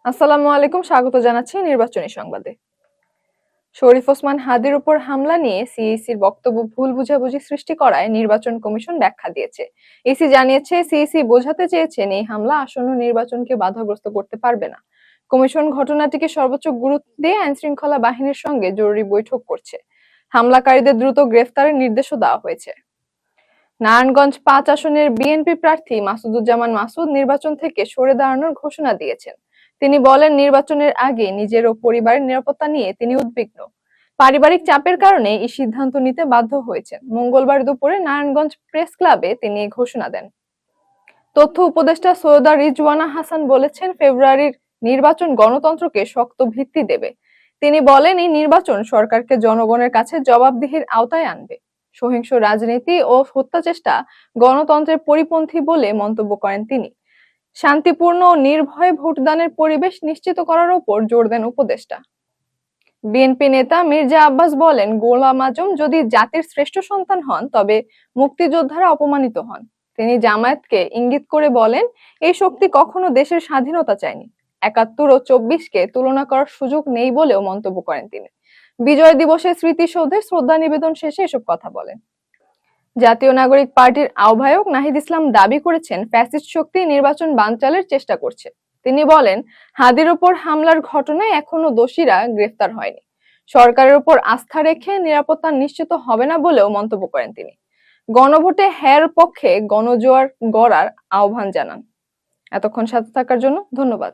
আসসালামু আলাইকুম, স্বাগত জানাচ্ছি নির্বাচনী সংবাদে। শরীফ ওসমান হাদির উপর হামলা নিয়ে সিইসির বক্তব্য ভুল বুঝাবুঝি সৃষ্টি করায় নির্বাচন কমিশন ব্যাখ্যা দিয়েছে। ইসি জানিয়েছে, সিইসি বোঝাতে চেয়েছেন এই হামলা আসন্ন নির্বাচনকে বাধাগ্রস্ত করতে পারবে না। কমিশন ঘটনাটিকে সর্বোচ্চ গুরুত্ব দিয়ে আইনশৃঙ্খলা বাহিনীর সঙ্গে জরুরি বৈঠক করছে। হামলাকারীদের দ্রুত গ্রেফতারের নির্দেশও দেওয়া হয়েছে। নারায়ণগঞ্জ ৫ আসনের বিএনপি প্রার্থী মাসুদুজ্জামান মাসুদ নির্বাচন থেকে সরে দাঁড়ানোর ঘোষণা দিয়েছেন। তিনি বলেন, নির্বাচনের আগে নিজের ও পরিবারের নিরাপত্তা নিয়ে তিনি উদ্বিগ্ন। পারিবারিক চাপের কারণে এই সিদ্ধান্ত নিতে বাধ্য হয়েছেন। মঙ্গলবার দুপুরে নারায়ণগঞ্জ প্রেস ক্লাবে তিনি এই ঘোষণা দেন। তথ্য উপদেষ্টা সৈয়দা রিজওয়ানা হাসান বলেছেন, ফেব্রুয়ারির নির্বাচন গণতন্ত্রকে শক্ত ভিত্তি দেবে। তিনি বলেন, এই নির্বাচন সরকারকে জনগণের কাছে জবাবদিহির আওতায় আনবে। সহিংস রাজনীতি ও হত্যাচেষ্টা গণতন্ত্রের পরিপন্থী বলে মন্তব্য করেন তিনি। শান্তিপূর্ণ ও নির্ভয়ে ভোটদানের পরিবেশ নিশ্চিত করার উপর জোর দেন উপদেষ্টা। বিএনপি নেতা মির্জা আব্বাস বলেন, গোলাম আজম যদি জাতির শ্রেষ্ঠ সন্তান হন তবে মুক্তিযোদ্ধারা অপমানিত হন। তিনি জামায়াতকে ইঙ্গিত করে বলেন, এই শক্তি কখনো দেশের স্বাধীনতা চায়নি। ৭১ ও ২৪কে তুলনা করার সুযোগ নেই বলেও মন্তব্য করেন তিনি। বিজয় দিবসে স্মৃতিসৌধে শ্রদ্ধা নিবেদন শেষে এসব কথা বলেন। জাতীয় নাগরিক পার্টির আহ্বায়ক নাহিদ ইসলাম দাবি করেছেন, ফ্যাসিস্ট শক্তি নির্বাচন বানচালের চেষ্টা করছে। তিনি বলেন, হাদির উপর হামলার ঘটনায় এখনো দোষীরা গ্রেফতার হয়নি। সরকারের উপর আস্থা রেখে নিরাপত্তা নিশ্চিত হবে না বলেও মন্তব্য করেন তিনি। গণভোটে হ্যার পক্ষে গণজোয়ার গড়ার আহ্বান জানান। এতক্ষণ সাথে থাকার জন্য ধন্যবাদ।